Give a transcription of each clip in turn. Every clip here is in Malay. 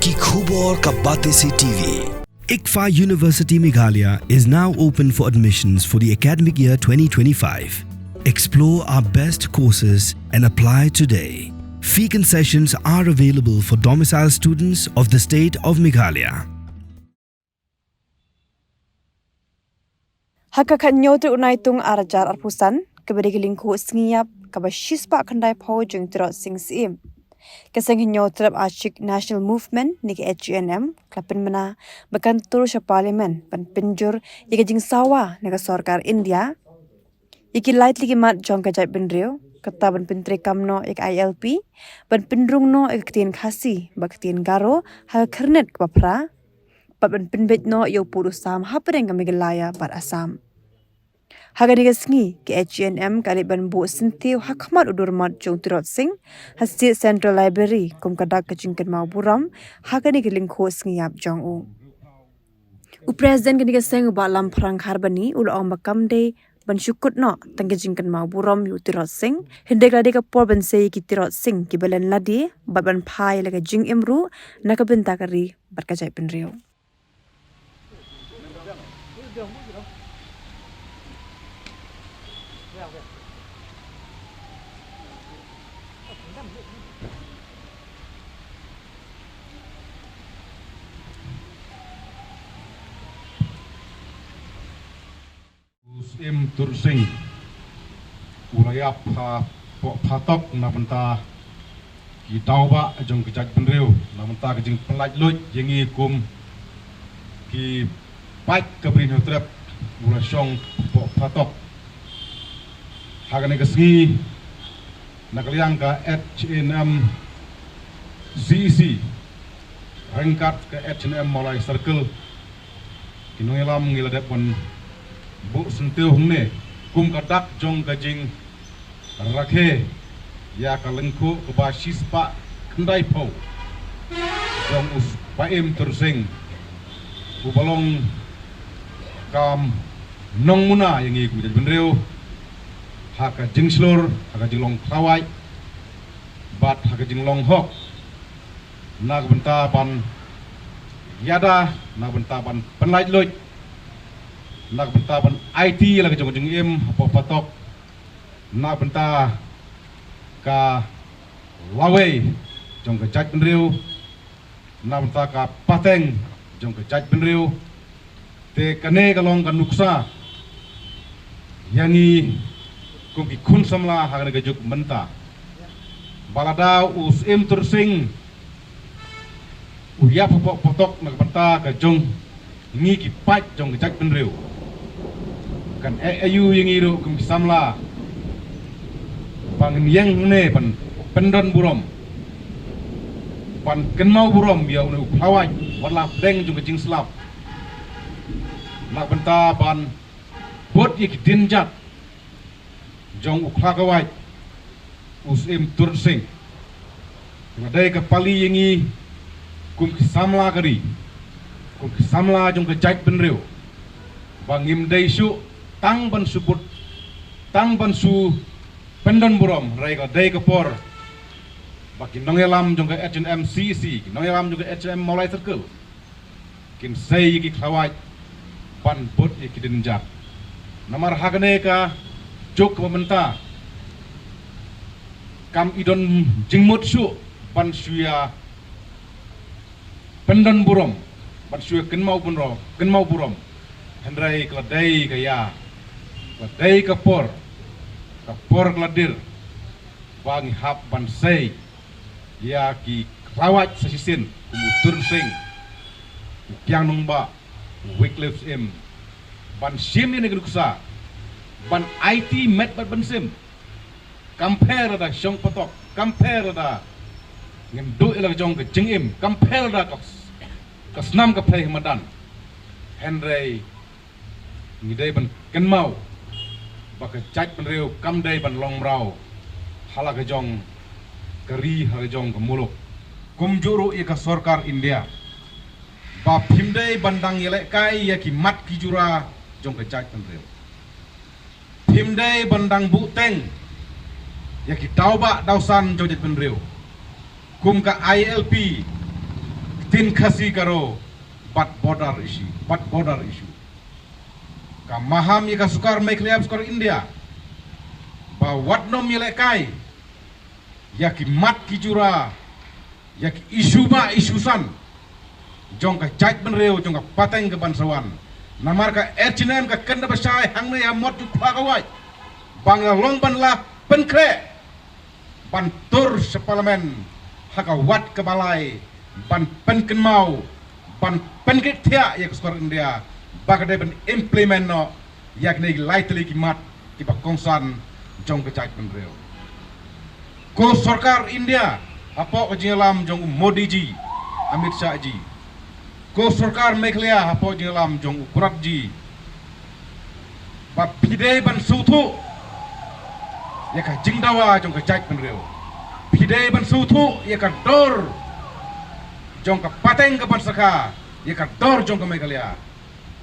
Ki Khubor Ka Bate Se TV. ICFA University Meghalaya is now open for admissions for the academic year 2025. Explore our best courses and apply today. Fee concessions are available for domicile students of the state of Meghalaya. Hakakatnyo tu unai tung arajar arpusan keberi lingku sengiyap kabashispa kandai pau jeng terot sing sim. Keseng hinyo terap Ashik National Movement niki HNM klapin mana berkantor sa parlimen pan pinjur yaka jing sawa nega sorkar India. Iki light lagi mat jong kajai benrio kata ban pintri kamno ik ILP ban pindrung no ik tien khasi bak tien garo ha kernet kapra ban pinbet no yo puru sam hapreng kamigalaya bar Assam. Hagani gasngi ke HNM kali ban bu sintiu hakmat udur mat jong tirot sing hasil Central Library kum kadak kejingkan mau buram hagani ke lingko sngiyap jong u. Presiden kini gaseng ba lam perang harbani ul ong makam de ban syukut no tanggejingkan mau buram yu tirot sing hindek ladi ka por ban sei ki tirot sing ki belen ladi ban phai laga jing imru nakabenta kari barkajai penrio. Im Tursing Uraya Patok Nabenta Ki Tauba Jong Kejak Penriu Nabenta Kejing Pelaj Luj Yengi Kum Ki Paik Kebrin Hutrep Urasyong Patok Hagane Kesngi Nakaliang Ka HNM CEC Rengkat ke HNM Molai Circle Kinuilam Ngiladep Pun Bu sentuh ne kum kadak jong gajing rakhe ya kalengku kebasis pak kendai pau jong us paim tersing bu balong kam nong muna yang iku jadi benreu haka jing slur haka jing long klawai bat haka jing long hok nak benta ban yada nak benta ban penlait loj nak benta ban IT lagi jong im apa patok nak benta ka lawe jong ke jaj benriu nak benta ka pateng jong ke jaj benriu te kane kalong kan nuksa yangi kum ki kun samla hagane gajuk menta balada us im tursing uya patok nak benta ka jong ngi ki pat jong ke jaj benriu kan ayu yang iru kum samla pang yang ne pan pendon burom pan kenmau burom ya unu plawai wala deng jung jing slap nak benta pan bot ik dinjat jong ukha kawai usim tursing ngadai ka pali yangi kum samla kari kum samla jong ke jait benriu bangim dai su tang ban suput tang ban su pendon burom rai ka dai ka por baki nongelam jong ka HNM CC nongelam jong ka HNM Molai Circle kin sei ki khawai pan bot ki dinjat namar hagane ka jok pementa kam idon jingmut su pan suya pendon burom pan suya kenmau burom hendrai kladai kaya Wadai kapor keladir bangi hap bansai ya ki klawat sasisin kumutur sing kyang nungba Wycliffe im ban sim ni negrusa ban IT met ban sim compare da syong patok compare da ngem do ila jong ke jingim compare da kasnam ka play madan Henry ngidai ban kenmau baka chat penriu kam dai ban long rau hala ke jong keri hala jong ke muluk kum juru ika sorkar India ba phimdai bandang yelek kai ya ki mat ki jura jong ke chat penriu phimdai bandang bu teng ya ki tauba dausan jong jet penriu kum ka ILP tin khasi karo bat border issue ka maham ye ka sukar mekhliap sukar India ba watnom yelekai yaki mat ki jura yaki isusan jong ka jaj benreu jong ka pateng ke bansawan namar ka erchinem ka kenda basai hangne ya mot tu phagawai bangla long ban la penkre ban tur se parlemen haka wat ke balai ban penken mau ban penkit thia ya skor India bagade ban implement no yak nei lightly ki mat ki ba kongsan jong ka jaj benreu ko sarkar India apo jingalam jong Modi ji Amit Shah ji ko sarkar Meghalaya apo jingalam jong Kurat ji ba pide ban suthu ya ka jingdawa jong ka jaj benreu pide ban suthu ya ka dor jong ka pateng ka ban saka ya ka dor jong ka Meghalaya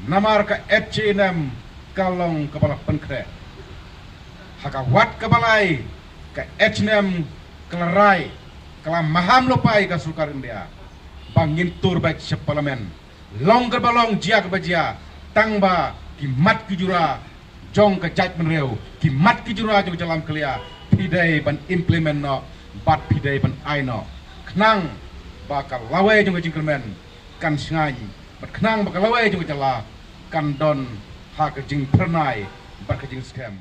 namar ka FCNM kalong kepala penkre haka wat kabalai ka HNM kelarai kala maham lopai ka sukar India bangin tur baik se parlemen long ke balong jia ke bajia tangba ki mat ki jura jong ka jaj menreu ki mat ki jura jong jalam kelia pidai ban implement no bat pidai ban aino knang bakal lawai jong jingkelmen kan singai bat knang bakal lawai jong jala kan don ha ka jing pernai bat ka jing scam